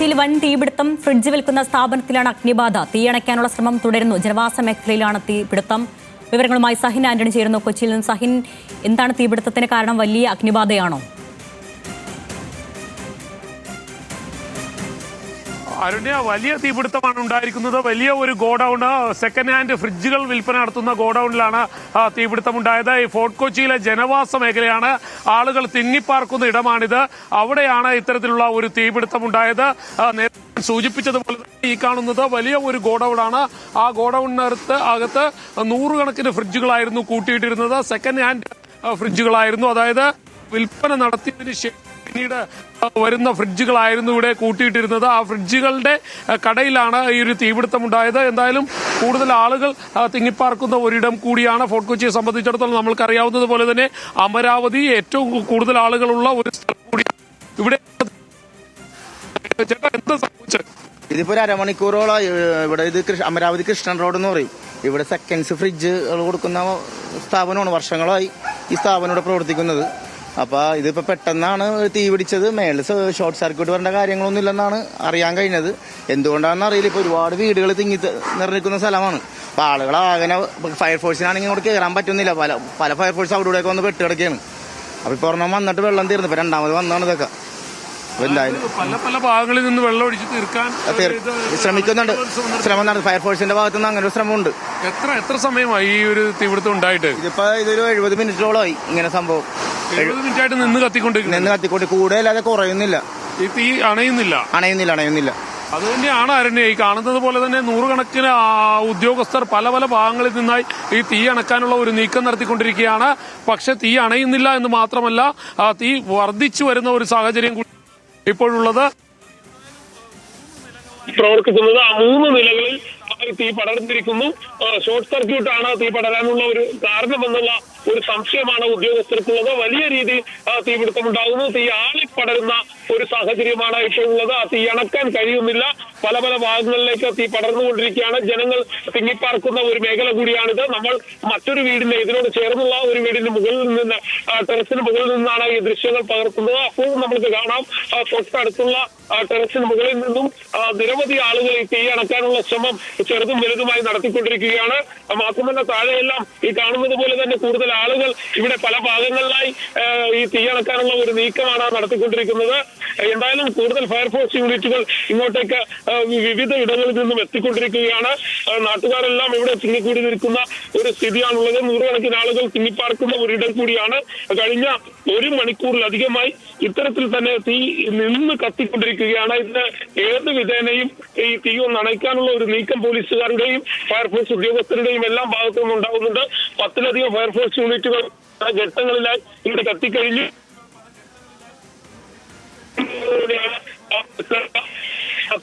കൊച്ചിയിൽ വൻ തീപിടുത്തം. ഫ്രിഡ്ജ് വിൽക്കുന്ന സ്ഥാപനത്തിലാണ് അഗ്നിബാധ. തീയണയ്ക്കാനുള്ള ശ്രമം തുടരുന്നു. ജനവാസ മേഖലയിലാണ് തീപിടുത്തം. വിവരങ്ങളുമായി സഹിൻ ആന്റണി ചേരുന്നു കൊച്ചിയിൽ നിന്ന്. സഹിൻ, എന്താണ് തീപിടുത്തത്തിന് കാരണം? വലിയ അഗ്നിബാധയാണോ? അരുണ്യ, വലിയ തീപിടുത്തമാണ് ഉണ്ടായിരിക്കുന്നത്. വലിയ ഒരു ഗോഡൌൺ, സെക്കൻഡ് ഹാൻഡ് ഫ്രിഡ്ജുകൾ വിൽപ്പന നടത്തുന്ന ഗോഡൌണിലാണ് തീപിടുത്തം ഉണ്ടായത്. ഈ ഫോർട്ട് കൊച്ചിയിലെ ജനവാസ മേഖലയാണ്, ആളുകൾ തിങ്ങിപ്പാർക്കുന്ന ഇടമാണിത്. അവിടെയാണ് ഇത്തരത്തിലുള്ള ഒരു തീപിടുത്തം ഉണ്ടായത്. സൂചിപ്പിച്ചതുപോലെ ഈ കാണുന്നത് വലിയ ഒരു ഗോഡൌണാണ്. ആ ഗോഡൌണിനകത്ത് അകത്ത് നൂറുകണക്കിന് ഫ്രിഡ്ജുകളായിരുന്നു കൂട്ടിയിട്ടിരുന്നത്. സെക്കൻഡ് ഹാൻഡ് ഫ്രിഡ്ജുകളായിരുന്നു, അതായത് വിൽപ്പന നടത്തിയതിന് ശേഷം പിന്നീട് വരുന്ന ഫ്രിഡ്ജുകളായിരുന്നു ഇവിടെ കൂട്ടിയിട്ടിരുന്നത്. ആ ഫ്രിഡ്ജുകളുടെ കടയിലാണ് ഈ ഒരു തീപിടുത്തം ഉണ്ടായത്. എന്തായാലും കൂടുതൽ ആളുകൾ തിങ്ങിപ്പാർക്കുന്ന ഒരിടം കൂടിയാണ് ഫോർട്ട് കൊച്ചിയെ സംബന്ധിച്ചിടത്തോളം. നമ്മൾക്കറിയാവുന്നതുപോലെ തന്നെ അമരാവതി ഏറ്റവും കൂടുതൽ ആളുകളുള്ള ഒരു സ്ഥലം കൂടിയാണ്. ഇവിടെ ചേട്ടാ, എന്താ സംഭവിച്ചത്? ഇതിപ്പോ ഒരു അരമണിക്കൂറോളം ഇവിടെ ഇത് അമരാവതി കൃഷ്ണൻ റോഡ് എന്ന് പറയും. ഇവിടെ സെക്കൻഡ്സ് ഫ്രിഡ്ജ് കൊടുക്കുന്ന സ്ഥാപനമാണ്. വർഷങ്ങളായി ഈ സ്ഥാപനം ഇവിടെ പ്രവർത്തിക്കുന്നത്. അപ്പൊ ഇതിപ്പോ പെട്ടെന്നാണ് തീ പിടിച്ചത്. മേളിൽ ഷോർട്ട് സർക്യൂട്ട് വരേണ്ട കാര്യങ്ങളൊന്നും ഇല്ലെന്നാണ് അറിയാൻ കഴിഞ്ഞത്. എന്തുകൊണ്ടാണെന്ന് അറിയില്ല. ഇപ്പൊ ഒരുപാട് വീടുകൾ തിങ്ങി നിറഞ്ഞിരിക്കുന്ന സ്ഥലമാണ്. അപ്പൊ ആളുകൾ അങ്ങനെ ഫയർഫോഴ്സിനാണെങ്കിൽ ഇങ്ങോട്ട് കയറാൻ പറ്റുന്നില്ല. പല ഫയർഫോഴ്സ് അവിടെ ഇവിടെയൊക്കെ വന്ന് പെട്ടുകിടക്കുകയാണ്. അപ്പൊ ഇപ്പൊ ഒരെണ്ണം വന്നിട്ട് വെള്ളം തീർന്നു. ഇപ്പൊ രണ്ടാമത് വന്നാണ് ഇതൊക്കെ. പല ഭാഗങ്ങളിൽ നിന്ന് വെള്ളം ഒഴിച്ച് തീർക്കാൻ ശ്രമിക്കുന്നുണ്ട്. ശ്രമം നടത്തും. ഫയർഫോഴ്സിന്റെ ഭാഗത്തു നിന്ന് അങ്ങനെ ഒരു ശ്രമമുണ്ട്. എത്ര സമയമായി ഈ ഒരു തീപിടുത്തം ഉണ്ടായിട്ട്? ഇതിപ്പോ ഇതൊരു 70 മിനിറ്റോളമായി ഇങ്ങനെ സംഭവം. 70 മിനിറ്റായിട്ട് നിന്ന് കത്തിക്കൊണ്ട് കൂടുതലല്ലാതെ കുറയുന്നില്ല. ഈ തീ അണയുന്നില്ല. അത് തന്നെയാണ് അരണ്യ ഈ കാണുന്നത് പോലെ തന്നെ നൂറുകണക്കിന് ഉദ്യോഗസ്ഥർ പല ഭാഗങ്ങളിൽ നിന്നായി ഈ തീ അണക്കാനുള്ള ഒരു നീക്കം നടത്തിക്കൊണ്ടിരിക്കുകയാണ്. പക്ഷെ തീ അണയുന്നില്ല എന്ന് മാത്രമല്ല, തീ വർദ്ധിച്ചു വരുന്ന ഒരു സാഹചര്യം കൂടി ഇപ്പോഴുള്ളത്. പ്രവർത്തിക്കുന്നത് ആ 3 നിലകളിൽ തീ പടർന്നിരിക്കുന്നു. ഷോർട്ട് സർക്യൂട്ടാണ് തീ പടരാനുള്ള ഒരു കാരണമെന്നുള്ള ഒരു സംശയമാണ് ഉദ്യോഗസ്ഥർക്കുള്ളത്. വലിയ രീതിയിൽ തീപിടുത്തമുണ്ടാകുന്നു. തീ ആളിപ്പടരുന്ന ഒരു സാഹചര്യമാണ് ഇപ്പോഴുള്ളത്. ആ തീ അണക്കാൻ കഴിയുന്നില്ല. പല ഭാഗങ്ങളിലേക്ക് തീ പടർന്നുകൊണ്ടിരിക്കുകയാണ്. ജനങ്ങൾ തിങ്ങിപ്പാർക്കുന്ന ഒരു മേഖല കൂടിയാണിത്. നമ്മൾ മറ്റൊരു വീടിന്റെ ഇതിനോട് ചേർന്നുള്ള ഒരു വീടിന്റെ മുകളിൽ നിന്ന്, ടെറസിന് മുകളിൽ നിന്നാണ് ഈ ദൃശ്യങ്ങൾ പകർത്തുന്നത്. അപ്പോൾ നമുക്ക് കാണാം തൊട്ടടുത്തുള്ള ടെറസിന് മുകളിൽ നിന്നും നിരവധി ആളുകൾ ഈ തീ അണക്കാനുള്ള ശ്രമം ചെറുതും വലുതുമായി നടത്തിക്കൊണ്ടിരിക്കുകയാണ്. മാത്രമല്ല താഴെയെല്ലാം ഈ കാണുന്നത് പോലെ തന്നെ കൂടുതൽ ആളുകൾ ഇവിടെ പല ഭാഗങ്ങളിലായി ഈ തീ അണക്കാനുള്ള ഒരു നീക്കമാണ് നടത്തിക്കൊണ്ടിരിക്കുന്നത്. എന്തായാലും കൂടുതൽ ഫയർഫോഴ്സ് യൂണിറ്റുകൾ ഇങ്ങോട്ടേക്ക് വിവിധ ഇടങ്ങളിൽ നിന്നും എത്തിക്കൊണ്ടിരിക്കുകയാണ്. നാട്ടുകാരെല്ലാം ഇവിടെ തിങ്ങിക്കൂടി നിൽക്കുന്ന ഒരു സ്ഥിതിയാണുള്ളത്. നൂറുകണക്കിന് ആളുകൾ തിങ്ങിപ്പാർക്കുന്ന ഒരിടം കൂടിയാണ്. കഴിഞ്ഞ 1 മണിക്കൂറിലധികമായി ഇത്തരത്തിൽ തന്നെ തീ നിന്ന് കത്തിക്കൊണ്ടിരിക്കുകയാണ്. ഇതിന് ഏത് വിധേനയും ഈ തീ ഒന്ന് അണയ്ക്കാനുള്ള ഒരു നീക്കം പോലീസുകാരുടെയും ഫയർഫോഴ്സ് ഉദ്യോഗസ്ഥരുടെയും എല്ലാം ഭാഗത്തു നിന്നും ഉണ്ടാകുന്നുണ്ട്. 10ലധികം ഫയർഫോഴ്സ് യൂണിറ്റുകൾ ഘട്ടങ്ങളിലായി ഇവിടെ കത്തിക്കഴിഞ്ഞു.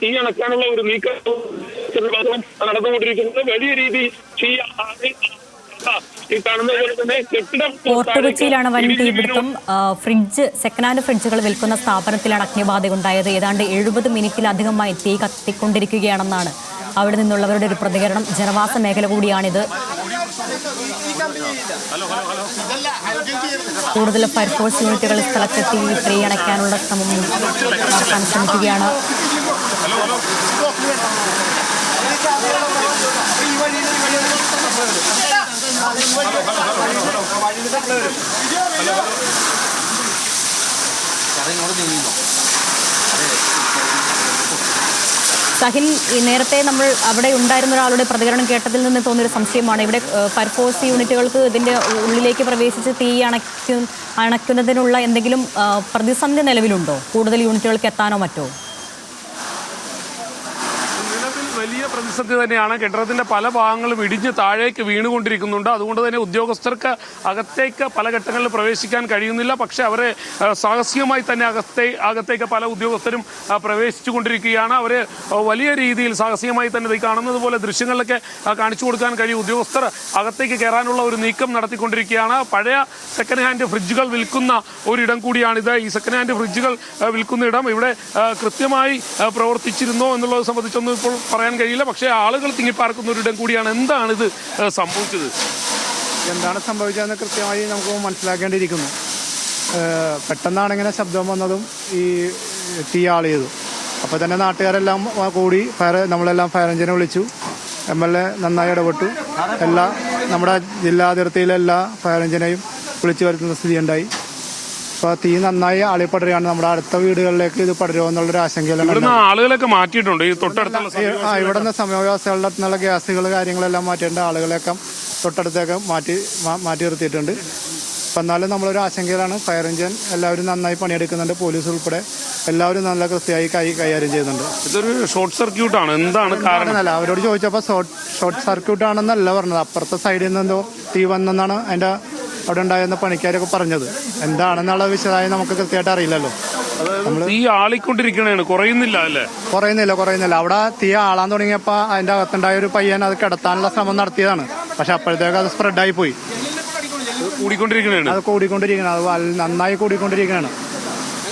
തീ അണക്കാനുള്ള ഒരു നീക്കം നടന്നുകൊണ്ടിരിക്കുന്നത്. വലിയ രീതിയിൽ ഫോർട്ട് കൊച്ചിയിലാണ് വൻ തീപിടുത്തം. സെക്കൻഡ് ഹാൻഡ് ഫ്രിഡ്ജുകൾ വിൽക്കുന്ന സ്ഥാപനത്തിലാണ് അഗ്നിബാധ ഉണ്ടായത്. ഏതാണ്ട് 70 മിനിറ്റിലധികമായി തീ കത്തിക്കൊണ്ടിരിക്കുകയാണെന്നാണ് അവിടെ നിന്നുള്ളവരുടെ ഒരു പ്രതികരണം. ജനവാസ മേഖല കൂടിയാണിത്. കൂടുതൽ ഫയർഫോഴ്സ് യൂണിറ്റുകൾ സ്ഥലത്തെത്തി തീ അണയ്ക്കാനുള്ള ശ്രമം നടത്താൻ ശ്രമിക്കുകയാണ്. സഹിൻ, നേരത്തെ നമ്മൾ അവിടെ ഉണ്ടായിരുന്ന ഒരാളുടെ പ്രതികരണം കേട്ടതിൽ നിന്ന് തോന്നിയൊരു സംശയമാണ്. ഇവിടെ ഫയർഫോഴ്സ് യൂണിറ്റുകൾക്ക് ഇതിന്റെ ഉള്ളിലേക്ക് പ്രവേശിച്ച് തീ അണയ്ക്കുന്നതിനുള്ള എന്തെങ്കിലും പ്രതിസന്ധി നിലവിലുണ്ടോ? കൂടുതൽ യൂണിറ്റുകൾക്ക് എത്താനോ മറ്റോ? വലിയ പ്രതിസന്ധി തന്നെയാണ്. കെട്ടിടത്തിന്റെ പല ഭാഗങ്ങളും ഇടിഞ്ഞ് താഴേക്ക് വീണുകൊണ്ടിരിക്കുന്നുണ്ട്. അതുകൊണ്ട് തന്നെ ഉദ്യോഗസ്ഥർക്ക് അകത്തേക്ക് പല ഘട്ടങ്ങളിൽ പ്രവേശിക്കാൻ കഴിയുന്നില്ല. പക്ഷെ അവരെ സാഹസികമായി തന്നെ അകത്തേക്ക് പല ഉദ്യോഗസ്ഥരും പ്രവേശിച്ചുകൊണ്ടിരിക്കുകയാണ്. അവരെ വലിയ രീതിയിൽ സാഹസികമായി തന്നെ ഈ കാണുന്നത് പോലെ ദൃശ്യങ്ങളിലൊക്കെ കാണിച്ചു കൊടുക്കാൻ കഴിയും. ഉദ്യോഗസ്ഥർ അകത്തേക്ക് കയറാനുള്ള ഒരു നീക്കം നടത്തിക്കൊണ്ടിരിക്കുകയാണ്. പഴയ സെക്കൻഡ് ഹാൻഡ് ഫ്രിഡ്ജുകൾ വിൽക്കുന്ന ഒരിടം കൂടിയാണിത്. ഈ സെക്കൻഡ് ഹാൻഡ് ഫ്രിഡ്ജുകൾ വിൽക്കുന്ന ഇടം ഇവിടെ കൃത്യമായി പ്രവർത്തിച്ചിരുന്നോ എന്നുള്ളത് സംബന്ധിച്ചൊന്നും ഇപ്പോൾ പറയാൻ കഴിയില്ല. പക്ഷേ ആളുകൾ തിങ്ങിപ്പാർക്കുന്ന ഒരിടം കൂടിയാണ്. എന്താണ് ഇത് സംഭവിച്ചത്? എന്താണ് സംഭവിച്ചതെന്ന് കൃത്യമായി നമുക്ക് മനസ്സിലാക്കേണ്ടിയിരിക്കുന്നു. പെട്ടെന്നാണ് ഇങ്ങനെ ശബ്ദം വന്നതും ഈ തീ ആളിയതും. അപ്പോൾ തന്നെ നാട്ടുകാരെല്ലാം കൂടി നമ്മളെല്ലാം ഫയർ എഞ്ചിനെ വിളിച്ചു. MLA നന്നായി ഇടപെട്ടു. നമ്മുടെ ജില്ലാ അതിർത്തിയിലെ എല്ലാ ഫയർ എഞ്ചിനെയും വിളിച്ചു വരുത്തുന്ന സ്ഥിതിയുണ്ടായി. അപ്പോൾ തീ നന്നായി ആളിപ്പടരുകയാണ്. നമ്മുടെ അടുത്ത വീടുകളിലേക്ക് ഇത് പടരുമോ എന്നുള്ളൊരു ആശങ്കയിലാണ്. ആളുകളൊക്കെ മാറ്റിയിട്ടുണ്ട്. ഈ തൊട്ടടുത്തുള്ള ഇവിടുന്ന് സമയവാസികളുടെ അടുത്തുള്ള ഗ്യാസുകൾ കാര്യങ്ങളെല്ലാം മാറ്റിയിട്ടുണ്ട്. ആളുകളെയൊക്കെ തൊട്ടടുത്തേക്ക് മാറ്റി നിർത്തിയിട്ടുണ്ട്. അപ്പം എന്നാലും നമ്മളൊരു ആശങ്കയിലാണ്. ഫയർ എഞ്ചിൻ എല്ലാവരും നന്നായി പണിയെടുക്കുന്നുണ്ട്. പോലീസ് ഉൾപ്പെടെ എല്ലാവരും നല്ല കൃത്യമായി കൈകാര്യം ചെയ്യുന്നുണ്ട്. ഇതൊരു ഷോർട്ട് സർക്യൂട്ടാണ്. എന്താണ് കാരണം? അവരോട് ചോദിച്ചപ്പോൾ ഷോർട്ട് സർക്യൂട്ട് ആണെന്നല്ല പറഞ്ഞത്. അപ്പുറത്തെ സൈഡിൽ നിന്ന് എന്തോ തീ വന്നെന്നാണ് അതിൻ്റെ അവിടെ ഉണ്ടായിരുന്ന പണിക്കാരൊക്കെ പറഞ്ഞത്. എന്താണെന്നുള്ള വിശദമായി നമുക്ക് കൃത്യമായിട്ട് അറിയില്ലല്ലോ. തീ ആളിക്കൊണ്ടിരിക്കണേണ്, കുറയുന്നില്ല അല്ലേ? കുറയുന്നില്ല. അവിടെ തീ ആളാൻ തുടങ്ങിയപ്പോൾ അതിൻ്റെ അകത്തുണ്ടായ ഒരു പയ്യൻ അത് കിടത്താനുള്ള ശ്രമം നടത്തിയതാണ്. പക്ഷെ അപ്പോഴത്തേക്ക് അത് സ്പ്രെഡായി പോയി. കൂടിക്കൊണ്ടിരിക്കുകയാണ്. അത് നന്നായി കൂടിക്കൊണ്ടിരിക്കുകയാണ്.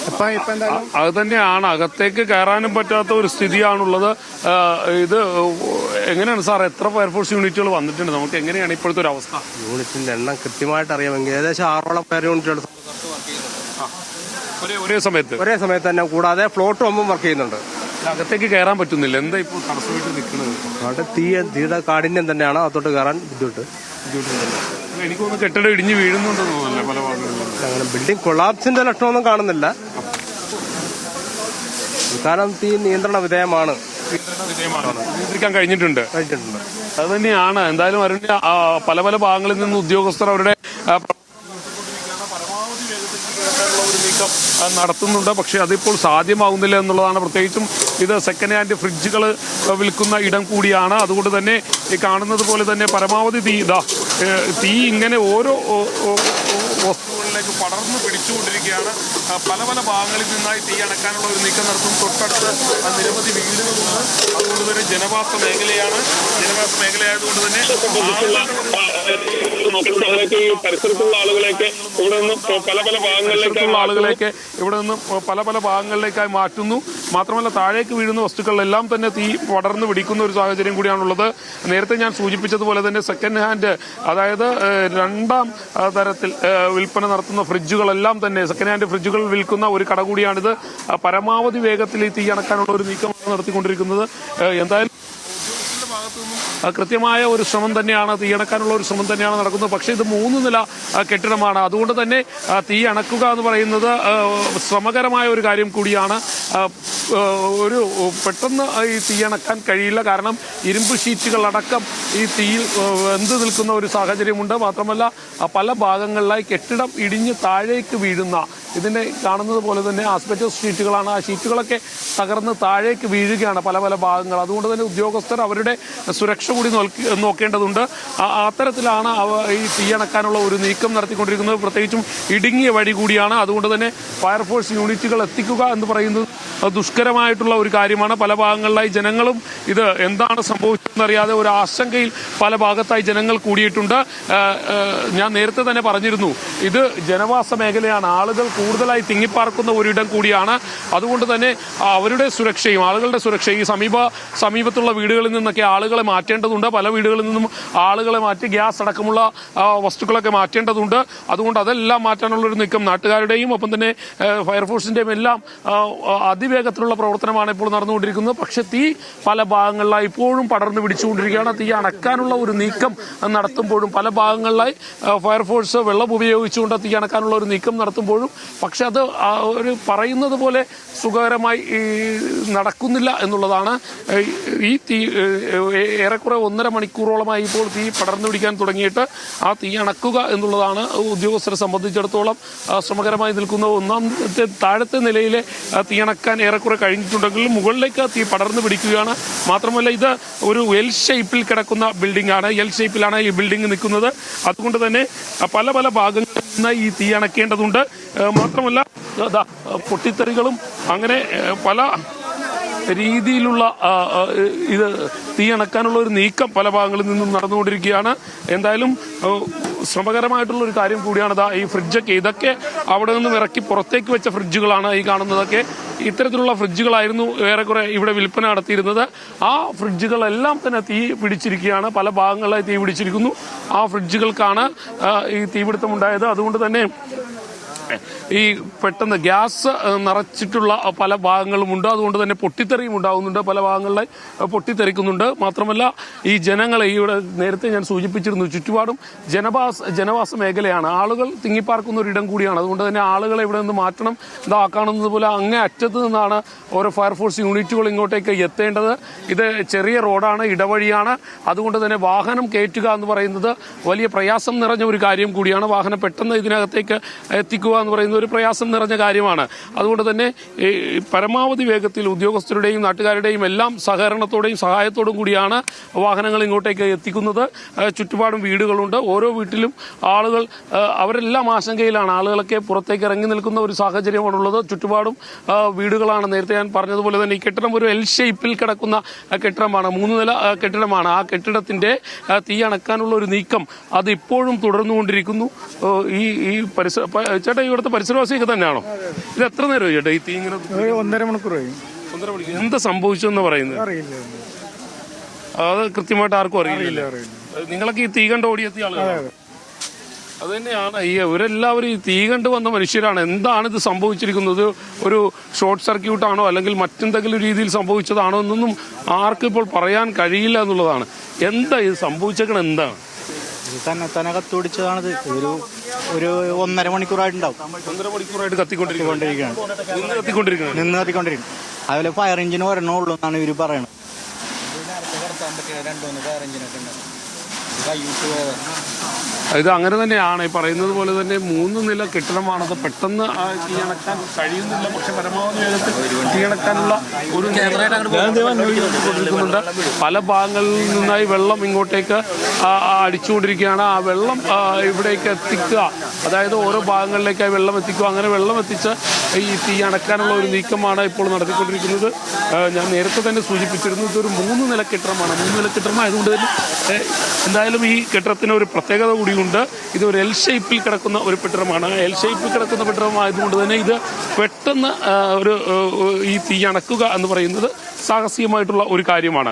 ഇപ്പൊ എന്തായാലും അത് തന്നെയാണ്. അകത്തേക്ക് കയറാനും പറ്റാത്ത ഒരു സ്ഥിതിയാണുള്ളത്. ഇത് എങ്ങനെയാണ് സാർ? എത്ര ഫയർഫോഴ്സ് യൂണിറ്റുകൾ വന്നിട്ടുണ്ട്? നമുക്ക് എങ്ങനെയാണ് ഇപ്പോഴത്തെ ഒരു അവസ്ഥ? യൂണിറ്റിന്റെ എണ്ണം കൃത്യമായിട്ട് അറിയാമെങ്കിൽ ഏകദേശം 6ഓളം ഫയർ യൂണിറ്റുകൾ ഒരേ സമയത്ത് തന്നെ, കൂടാതെ ഫ്ലോട്ട് പമ്പും വർക്ക് ചെയ്യുന്നുണ്ട്. അകത്തേക്ക് കയറാൻ പറ്റുന്നില്ല. എന്താ ഇപ്പോൾ തടസ്സമായിട്ട് നിൽക്കുന്നത്? അവിടെ തീയുടെ കാഠിന്യം തന്നെയാണ് അകത്തോട്ട് കയറാൻ ബുദ്ധിമുട്ട്. എനിക്ക് തോന്നുന്നു കെട്ടിടം ഇടിഞ്ഞ് വീഴുന്നുണ്ടെന്ന് തോന്നുന്നില്ല പല ഭാഗങ്ങളിലും. അങ്ങനെ ബിൽഡിംഗ് കൊളാപ്സിന്റെ ലക്ഷണമൊന്നും കാണുന്നില്ല. കാരണം തീ നിയന്ത്രണ വിധേയമാണ്. നിയന്ത്രിക്കാൻ കഴിഞ്ഞിട്ടുണ്ട്. അത് തന്നെയാണ്. എന്തായാലും അവരുടെ പല ഭാഗങ്ങളിൽ നിന്ന് ഉദ്യോഗസ്ഥർ അവരുടെ പരമാവധി വേഗത്തിൽ ഒരു നീക്കം നടത്തുന്നുണ്ട്. പക്ഷെ അതിപ്പോൾ സാധ്യമാകുന്നില്ല എന്നുള്ളതാണ്. പ്രത്യേകിച്ചും ഇത് സെക്കൻഡ് ഹാൻഡ് ഫ്രിഡ്ജുകൾ വിൽക്കുന്ന ഇടം കൂടിയാണ്. അതുകൊണ്ട് തന്നെ ഈ കാണുന്നത് പോലെ തന്നെ പരമാവധി തീ ഇങ്ങനെ ഓരോ വസ്തുക്കളിലേക്ക് പടർന്നു പിടിച്ചുകൊണ്ടിരിക്കുകയാണ്. പല ഭാഗങ്ങളിൽ നിന്നായി തീ അണക്കാനുള്ള ഒരു നീക്കം നടത്തും. തൊട്ടടുത്ത് നിരവധി വീടുകളുണ്ട്. അതുകൊണ്ട് തന്നെ ജനവാസ മേഖലയായതുകൊണ്ട് തന്നെ പരിസരത്തുള്ള ആളുകളെയൊക്കെ ഇവിടെ നിന്ന് പല ഭാഗങ്ങളിലേക്കായി മാറ്റുന്നു. മാത്രമല്ല താഴേക്ക് വീഴുന്ന വസ്തുക്കളിലെല്ലാം തന്നെ തീ പടർന്ന് പിടിക്കുന്ന ഒരു സാഹചര്യം കൂടിയാണുള്ളത്. നേരത്തെ ഞാൻ സൂചിപ്പിച്ചതുപോലെ തന്നെ സെക്കൻഡ് ഹാൻഡ്, അതായത് രണ്ടാം തരത്തിൽ വിൽപ്പന നടത്തുന്ന ഫ്രിഡ്ജുകളെല്ലാം തന്നെ, സെക്കൻഡ് ഹാൻഡ് ഫ്രിഡ്ജുകൾ വിൽക്കുന്ന ഒരു കട കൂടിയാണിത്. പരമാവധി വേഗത്തിൽ ഈ തീ അണക്കാനുള്ള ഒരു നീക്കം നടത്തിക്കൊണ്ടിരിക്കുന്നത്. എന്തായാലും കൃത്യമായ ഒരു ശ്രമം തന്നെയാണ്, തീയണക്കാനുള്ള ഒരു ശ്രമം തന്നെയാണ് നടക്കുന്നത്. പക്ഷേ ഇത് 3 നില കെട്ടിടമാണ്. അതുകൊണ്ട് തന്നെ തീ അണക്കുക എന്ന് പറയുന്നത് ശ്രമകരമായ ഒരു കാര്യം കൂടിയാണ്. ഒരു പെട്ടെന്ന് ഈ തീയണക്കാൻ കഴിയില്ല. കാരണം ഇരുമ്പ് ഷീറ്റുകളടക്കം ഈ തീയിൽ വെന്ത് നിൽക്കുന്ന ഒരു സാഹചര്യമുണ്ട്. മാത്രമല്ല പല ഭാഗങ്ങളിലായി കെട്ടിടം ഇടിഞ്ഞ് താഴേക്ക് വീഴുന്ന, ഇതിനെ കാണുന്നത് പോലെ തന്നെ ആസ്ബെസ്റ്റോസ് ഷീറ്റുകളാണ്. ആ ഷീറ്റുകളൊക്കെ തകർന്ന് താഴേക്ക് വീഴുകയാണ് പല ഭാഗങ്ങൾ. അതുകൊണ്ട് തന്നെ ഉദ്യോഗസ്ഥർ അവരുടെ സുരക്ഷ കൂടി നോക്കേണ്ടതുണ്ട്. അത്തരത്തിലാണ് ഈ തീയണക്കാനുള്ള ഒരു നീക്കം നടത്തിക്കൊണ്ടിരിക്കുന്നത്. പ്രത്യേകിച്ചും ഇടുങ്ങിയ വഴി കൂടിയാണ്. അതുകൊണ്ട് തന്നെ ഫയർഫോഴ്സ് യൂണിറ്റുകൾ എത്തിക്കുക എന്ന് പറയുന്നത് ദുഷ്കരമായിട്ടുള്ള ഒരു കാര്യമാണ്. പല ഭാഗങ്ങളിലായി ജനങ്ങളും ഇത് എന്താണ് സംഭവിച്ചതെന്നറിയാതെ ഒരു ആശങ്കയിൽ പല ഭാഗത്തായി ജനങ്ങൾ കൂടിയിട്ടുണ്ട്. ഞാൻ നേരത്തെ തന്നെ പറഞ്ഞിരുന്നു, ഇത് ജനവാസ മേഖലയാണ്. ആളുകൾ കൂടുതലായി തിങ്ങിപ്പാർക്കുന്ന ഒരിടം കൂടിയാണ്. അതുകൊണ്ട് തന്നെ അവരുടെ സുരക്ഷയും ആളുകളുടെ സുരക്ഷയും സമീപത്തുള്ള വീടുകളിൽ നിന്നൊക്കെ ആളുകളെ മാറ്റേണ്ടതുണ്ട്. പല വീടുകളിൽ നിന്നും ആളുകളെ മാറ്റി ഗ്യാസ് അടക്കമുള്ള വസ്തുക്കളൊക്കെ മാറ്റേണ്ടതുണ്ട്. അതുകൊണ്ട് അതെല്ലാം മാറ്റാനുള്ളൊരു നീക്കം നാട്ടുകാരുടെയും ഒപ്പം തന്നെ ഫയർഫോഴ്സിന്റെയും എല്ലാം അതിവേഗത്തിലുള്ള പ്രവർത്തനമാണ് ഇപ്പോൾ നടന്നുകൊണ്ടിരിക്കുന്നത്. പക്ഷെ തീ പല ഭാഗങ്ങളിലായി ഇപ്പോഴും പടർന്നു പിടിച്ചുകൊണ്ടിരിക്കുകയാണ്. തീ അണക്കാനുള്ള ഒരു നീക്കം നടത്തുമ്പോഴും പല ഭാഗങ്ങളിലായി ഫയർഫോഴ്സ് വെള്ളം ഉപയോഗിച്ചുകൊണ്ട് തീ അണക്കാനുള്ള ഒരു നീക്കം നടത്തുമ്പോഴും പക്ഷെ അത് ഒരു പറയുന്നത് പോലെ സുഖകരമായി നടക്കുന്നില്ല എന്നുള്ളതാണ്. ഈ തീ ഏറെക്കുറെ 1.5 മണിക്കൂറോളമായി ഇപ്പോൾ തീ പടർന്നു പിടിക്കാൻ തുടങ്ങിയിട്ട് ആ തീ അണക്കുക എന്നുള്ളതാണ് ഉദ്യോഗസ്ഥരെ സംബന്ധിച്ചിടത്തോളം ശ്രമകരമായി നിൽക്കുന്ന. ഒന്നാമത്തെ താഴത്തെ നിലയിലെ തീ അണക്കാൻ ഏറെക്കുറെ കഴിഞ്ഞിട്ടുണ്ടെങ്കിലും മുകളിലേക്ക് തീ പടർന്നു പിടിക്കുകയാണ്. മാത്രമല്ല ഇത് ഒരു എൽ ഷേപ്പിൽ കിടക്കുന്ന ബിൽഡിംഗ് ആണ്. എൽ ഷേപ്പിലാണ് ഈ ബിൽഡിംഗ് നിൽക്കുന്നത്. അതുകൊണ്ട് തന്നെ പല ഭാഗങ്ങളിൽ നിന്ന് ഈ തീ അണക്കേണ്ടതുണ്ട്. മാത്രമല്ല പൊട്ടിത്തെറികളും അങ്ങനെ പല രീതിയിലുള്ള ഇത് തീ അണക്കാനുള്ള ഒരു നീക്കം പല ഭാഗങ്ങളിൽ നിന്നും നടന്നുകൊണ്ടിരിക്കുകയാണ്. എന്തായാലും ശ്രമകരമായിട്ടുള്ള ഒരു കാര്യം കൂടിയാണ് ഈ ഫ്രിഡ്ജൊക്കെ. ഇതൊക്കെ അവിടെ നിന്നും ഇറക്കി പുറത്തേക്ക് വെച്ച ഫ്രിഡ്ജുകളാണ് ഈ കാണുന്നതൊക്കെ. ഇത്തരത്തിലുള്ള ഫ്രിഡ്ജുകളായിരുന്നു ഏറെക്കുറെ ഇവിടെ വിൽപ്പന നടത്തിയിരുന്നത്. ആ ഫ്രിഡ്ജുകളെല്ലാം തന്നെ തീ പിടിച്ചിരിക്കുകയാണ്. പല ഭാഗങ്ങളിലായി തീ പിടിച്ചിരിക്കുന്നു. ആ ഫ്രിഡ്ജുകൾക്കാണ് ഈ തീപിടുത്തമുണ്ടായത്. അതുകൊണ്ട് തന്നെ ഈ പെട്ടെന്ന് ഗ്യാസ് നിറച്ചിട്ടുള്ള പല ഭാഗങ്ങളുമുണ്ട്. അതുകൊണ്ട് തന്നെ പൊട്ടിത്തെറിയും ഉണ്ടാകുന്നുണ്ട്. പല ഭാഗങ്ങളിലായി പൊട്ടിത്തെറിക്കുന്നുണ്ട്. മാത്രമല്ല ഈ ജനങ്ങളെ ഇവിടെ നേരത്തെ ഞാൻ സൂചിപ്പിച്ചിരുന്നു, ചുറ്റുപാടും ജനവാസ മേഖലയാണ്. ആളുകൾ തിങ്ങിപ്പാർക്കുന്ന ഒരിടം കൂടിയാണ്. അതുകൊണ്ട് തന്നെ ആളുകളെ ഇവിടെ നിന്ന് മാറ്റണം. ഇതാ കാണുന്നത് പോലെ അങ്ങേ അറ്റത്ത് നിന്നാണ് ഓരോ ഫയർഫോഴ്സ് യൂണിറ്റുകൾ ഇങ്ങോട്ടേക്ക് എത്തേണ്ടത്. ഇത് ചെറിയ റോഡാണ്, ഇടവഴിയാണ്. അതുകൊണ്ട് തന്നെ വാഹനം കയറ്റുക എന്ന് പറയുന്നത് വലിയ പ്രയാസം നിറഞ്ഞ ഒരു കാര്യം കൂടിയാണ്. വാഹനം പെട്ടെന്ന് ഇതിനകത്തേക്ക് എത്തിക്കുക എന്ന് പറയുന്നത് ഒരു പ്രയാസം നിറഞ്ഞ കാര്യമാണ്. അതുകൊണ്ട് തന്നെ പരമാവധി വേഗത്തിൽ ഉദ്യോഗസ്ഥരുടെയും നാട്ടുകാരുടെയും എല്ലാം സഹകരണത്തോടെയും സഹായത്തോടും കൂടിയാണ് വാഹനങ്ങൾ ഇങ്ങോട്ടേക്ക് എത്തിക്കുന്നത്. ചുറ്റുപാടും വീടുകളുണ്ട്. ഓരോ വീട്ടിലും ആളുകൾ അവരെല്ലാം ആശങ്കയിലാണ്. ആളുകളൊക്കെ പുറത്തേക്ക് ഇറങ്ങി നിൽക്കുന്ന ഒരു സാഹചര്യമാണുള്ളത്. ചുറ്റുപാടും വീടുകളാണ്. നേരത്തെ ഞാൻ പറഞ്ഞതുപോലെ തന്നെ ഈ കെട്ടിടം ഒരു എൽ ഷേപ്പിൽ കിടക്കുന്ന കെട്ടിടമാണ്. 3 നില കെട്ടിടമാണ്. ആ കെട്ടിടത്തിന്റെ തീ അണക്കാനുള്ള ഒരു നീക്കം അത് ഇപ്പോഴും തുടർന്നുകൊണ്ടിരിക്കുന്നു. ഈ ചേട്ടാ ഇവിടുത്തെ പരിസരവാസിയൊക്കെ തന്നെയാണോ? ഇത് എത്ര നേരം ചേട്ടാ ഈ തീ ഇങ്ങനെ? 1.5 മണിക്കൂറായി. 1.5 മണിക്കൂർ. എന്താ സംഭവിച്ചെന്ന് പറയുന്നത് അത് കൃത്യമായിട്ട് ആർക്കും അറിയില്ല. നിങ്ങളൊക്കെ ഈ തീ കണ്ട് ഓടിയെത്തിയ ആളുകളാണ്. അത് തന്നെയാണ് ഇവരെല്ലാവരും ഈ തീ കണ്ട് വന്ന മനുഷ്യരാണ്. എന്താണ് ഇത് സംഭവിച്ചിരിക്കുന്നത്? ഒരു ഷോർട്ട് സർക്യൂട്ടാണോ അല്ലെങ്കിൽ മറ്റെന്തെങ്കിലും രീതിയിൽ സംഭവിച്ചതാണോ എന്നൊന്നും ആർക്കും ഇപ്പോൾ പറയാൻ കഴിയില്ല എന്നുള്ളതാണ്. എന്താ ഇത് സംഭവിച്ചേക്കണ? എന്താണ് തന്നെ കത്തുപിടിച്ചതാണിത്. ഒരു 1.5 മണിക്കൂറായിട്ടുണ്ടാവും. 1.5 മണിക്കൂറായിട്ട് കത്തിക്കൊണ്ടിരിക്കുകയാണ്. നിന്ന് കത്തിക്കൊണ്ടിരിക്കും. അതുപോലെ ഫയർ എഞ്ചിന് ഒരെണ്ണേ ഉള്ളൂ എന്നാണ് ഇവർ പറയുന്നത്. ഇത് അങ്ങനെ തന്നെയാണ് ഈ പറയുന്നത് പോലെ തന്നെ 3 നില കെട്ടിടമാണത്. പെട്ടെന്ന് തീയണക്കാൻ കഴിയുന്നില്ല. പക്ഷെ പരമാവധി വേഗത്തിൽ തീയണക്കാനുള്ള ഒരു കൊണ്ടിരിക്കുന്നുണ്ട്. പല ഭാഗങ്ങളിൽ നിന്നായി വെള്ളം ഇങ്ങോട്ടേക്ക് അടിച്ചുകൊണ്ടിരിക്കുകയാണ്. ആ വെള്ളം ഇവിടേക്ക് എത്തിക്കുക, അതായത് ഓരോ ഭാഗങ്ങളിലേക്കായി വെള്ളം എത്തിക്കുക. അങ്ങനെ വെള്ളം എത്തിച്ച് ഈ തീ അണക്കാനുള്ള ഒരു നീക്കമാണ് ഇപ്പോൾ നടത്തിക്കൊണ്ടിരിക്കുന്നത്. ഞാൻ നേരത്തെ തന്നെ സൂചിപ്പിച്ചിരുന്നു, ഇതൊരു 3 നില കെട്ടിടമാണ്. 3 നില കെട്ടിടമായതുകൊണ്ട് തന്നെ എന്തായാലും ഈ കെട്ടിടത്തിന് ഒരു പ്രത്യേകത കൂടിയുണ്ട്. ഇത് ഒരു എൽ ഷേപ്പിൽ കിടക്കുന്ന ഒരു കെട്ടിടമാണ്. എൽ ഷേപ്പിൽ കിടക്കുന്ന കെട്ടിടമായതുകൊണ്ട് തന്നെ ഇത് പെട്ടെന്ന് ഈ തീ അണക്കുക എന്ന് പറയുന്നത് സാഹസികമായിട്ടുള്ള ഒരു കാര്യമാണ്.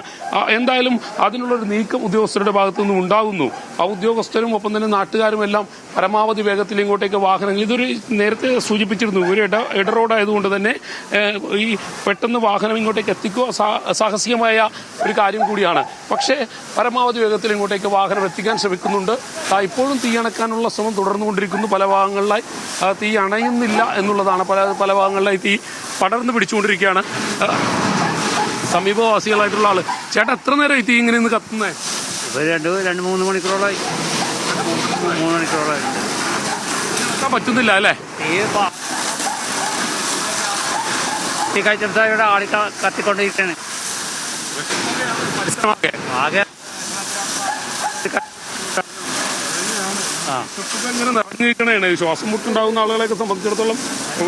എന്തായാലും അതിനുള്ളൊരു നീക്കം ഉദ്യോഗസ്ഥരുടെ ഭാഗത്തു നിന്നും ഉണ്ടാകുന്നു. ആ ഉദ്യോഗസ്ഥരും ഒപ്പം തന്നെ നാട്ടുകാരും എല്ലാം പരമാവധി വേഗത്തിൽ ഇങ്ങോട്ടേക്ക് വാഹനങ്ങൾ, ഇതൊരു നേരത്തെ സൂചിപ്പിച്ചിരുന്നു, ഒരു ഇട റോഡായതുകൊണ്ട് തന്നെ ഈ പെട്ടെന്ന് വാഹനം ഇങ്ങോട്ടേക്ക് എത്തിക്കുക സാഹസികമായ ഒരു കാര്യം കൂടിയാണ്. പക്ഷേ പരമാവധി വേഗത്തിൽ ഇങ്ങോട്ടേക്ക് വാഹനം എത്തിക്കാൻ ശ്രമിക്കുന്നുണ്ട്. ഇപ്പോഴും തീ അണക്കാനുള്ള ശ്രമം തുടർന്നുകൊണ്ടിരിക്കുന്നു. പല ഭാഗങ്ങളിലായി തീ അണയുന്നില്ല എന്നുള്ളതാണ്. പല ഭാഗങ്ങളിലായി തീ പടർന്ന് പിടിച്ചുകൊണ്ടിരിക്കുകയാണ്. സമീപവാസികളായിട്ടുള്ള ആള്, ചേട്ടാ എത്ര നേരം തീ ഇങ്ങനെ ഇന്ന് കത്തുന്നേ? 2-3 മണിക്കൂറോളായി. 3 മണിക്കൂറോളായി പറ്റുന്നില്ല അല്ലേ? തീ കഴിച്ചവിടെ ആളി കത്തിക്കൊണ്ടിരിക്കുകയാണ്. ആകെ ഇങ്ങനെ നിറഞ്ഞിരിക്കണേ. ശ്വാസം മുട്ടുണ്ടാകുന്ന ആളുകളെയൊക്കെ സംബന്ധിച്ചിടത്തോളം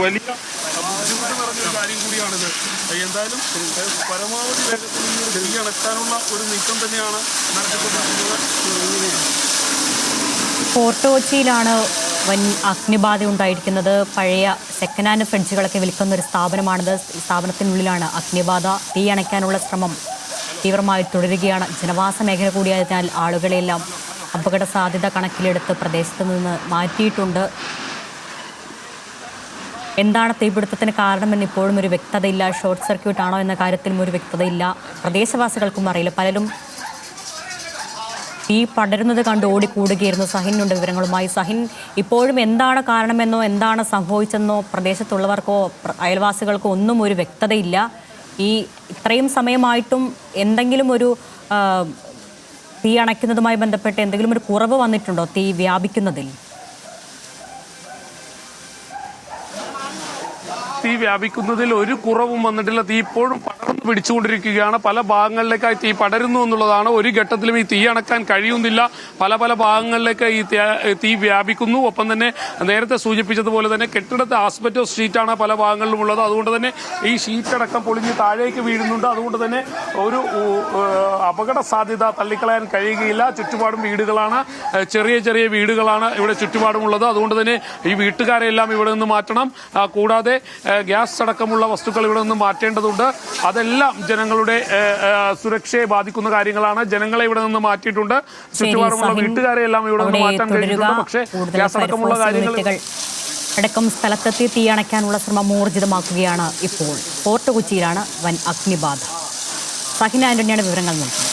വലിയ ബുദ്ധിമുട്ട് നിറഞ്ഞൊരു കാര്യം കൂടിയാണിത്. എന്തായാലും പരമാവധി വേഗത്തിൽ തീ അണക്കാനുള്ള ഒരു നീക്കം തന്നെയാണ് നടത്തിക്കൊണ്ടിരിക്കുന്നത്. ഫോർട്ട് കൊച്ചിയിലാണ് വൻ അഗ്നിബാധ ഉണ്ടായിരിക്കുന്നത്. പഴയ സെക്കൻഡ് ഹാൻഡ് ഫ്രിഡ്ജുകളൊക്കെ വിൽക്കുന്ന ഒരു സ്ഥാപനമാണിത്. സ്ഥാപനത്തിനുള്ളിലാണ് അഗ്നിബാധ. തീ അണയ്ക്കാനുള്ള ശ്രമം തീവ്രമായി തുടരുകയാണ്. ജനവാസ മേഖല കൂടിയായതിനാൽ ആളുകളെല്ലാം അപകട സാധ്യത കണക്കിലെടുത്ത് പ്രദേശത്ത് നിന്ന് മാറ്റിയിട്ടുണ്ട്. എന്താണ് തീപിടുത്തത്തിന് കാരണമെന്ന് ഇപ്പോഴും ഒരു വ്യക്തതയില്ല. ഷോർട്ട് സർക്യൂട്ട് ആണോ എന്ന കാര്യത്തിലും ഒരു വ്യക്തതയില്ല. പ്രദേശവാസികൾക്കും അറിയില്ല. പലരും തീ പടരുന്നത് കണ്ട് ഓടിക്കൂടുകയായിരുന്നു. സഹിനുണ്ട് വിവരങ്ങളുമായി. സഹിൻ, ഇപ്പോഴും എന്താണ് കാരണമെന്നോ എന്താണ് സംഭവിച്ചെന്നോ പ്രദേശത്തുള്ളവർക്കോ അയൽവാസികൾക്കോ ഒന്നും ഒരു വ്യക്തതയില്ല. ഈ ഇത്രയും സമയമായിട്ടും എന്തെങ്കിലും ഒരു തീ അണയ്ക്കുന്നതുമായി ബന്ധപ്പെട്ട് എന്തെങ്കിലും ഒരു കുറവ് വന്നിട്ടുണ്ടോ തീ വ്യാപിക്കുന്നതിൽ? തീ വ്യാപിക്കുന്നതിൽ ഒരു കുറവും വന്നിട്ടില്ല. തീ ഇപ്പോഴും പടർന്ന് പിടിച്ചുകൊണ്ടിരിക്കുകയാണ്. പല ഭാഗങ്ങളിലേക്കായി തീ പടരുന്നു എന്നുള്ളതാണ്. ഒരു ഘട്ടത്തിലും ഈ തീ അണക്കാൻ കഴിയുന്നില്ല. പല ഭാഗങ്ങളിലേക്ക് ഈ തീ വ്യാപിക്കുന്നു. ഒപ്പം തന്നെ നേരത്തെ സൂചിപ്പിച്ചതുപോലെ തന്നെ കെട്ടിടത്തെ ആസ്പെറ്റോസ് ഷീറ്റാണ് പല ഭാഗങ്ങളിലും ഉള്ളത്. അതുകൊണ്ട് തന്നെ ഈ ഷീറ്റ് അടക്കം പൊളിഞ്ഞ് താഴേക്ക് വീഴുന്നുണ്ട്. അതുകൊണ്ട് തന്നെ ഒരു അപകട സാധ്യത തള്ളിക്കളയാൻ കഴിയുകയില്ല. ചുറ്റുപാടും വീടുകളാണ്, ചെറിയ വീടുകളാണ് ഇവിടെ ചുറ്റുപാടുമുള്ളത്. അതുകൊണ്ട് തന്നെ ഈ വീട്ടുകാരെല്ലാം ഇവിടെ നിന്ന് മാറ്റണം. കൂടാതെ ഗ്യാസ് അടക്കമുള്ള വസ്തുക്കൾ ഇവിടെ നിന്ന് മാറ്റേണ്ടതുണ്ട്. അതെല്ലാം ജനങ്ങളുടെ സുരക്ഷയെ ബാധിക്കുന്ന കാര്യങ്ങളാണ്. ജനങ്ങളെ ഇവിടെ നിന്ന് മാറ്റിയിട്ടുണ്ട്. ചുറ്റുപാടുമുള്ള വീട്ടുകാരെ എല്ലാം ഇവിടെ നിന്ന് മാറ്റാൻ കഴിഞ്ഞിട്ടുണ്ട്. പക്ഷേ ഗ്യാസ് അടക്കമുള്ള കാര്യങ്ങൾ അടക്കം സ്ഥലത്തെത്തി തീയണയ്ക്കാനുള്ള ശ്രമം ഊർജിതമാക്കുകയാണ് ഇപ്പോൾ. ഫോർട്ട് കൊച്ചിയിലാണ് വൻ അഗ്നിബാധ. സഹിന ആന്റണിയാണ് വിവരങ്ങൾ നൽകുന്നത്.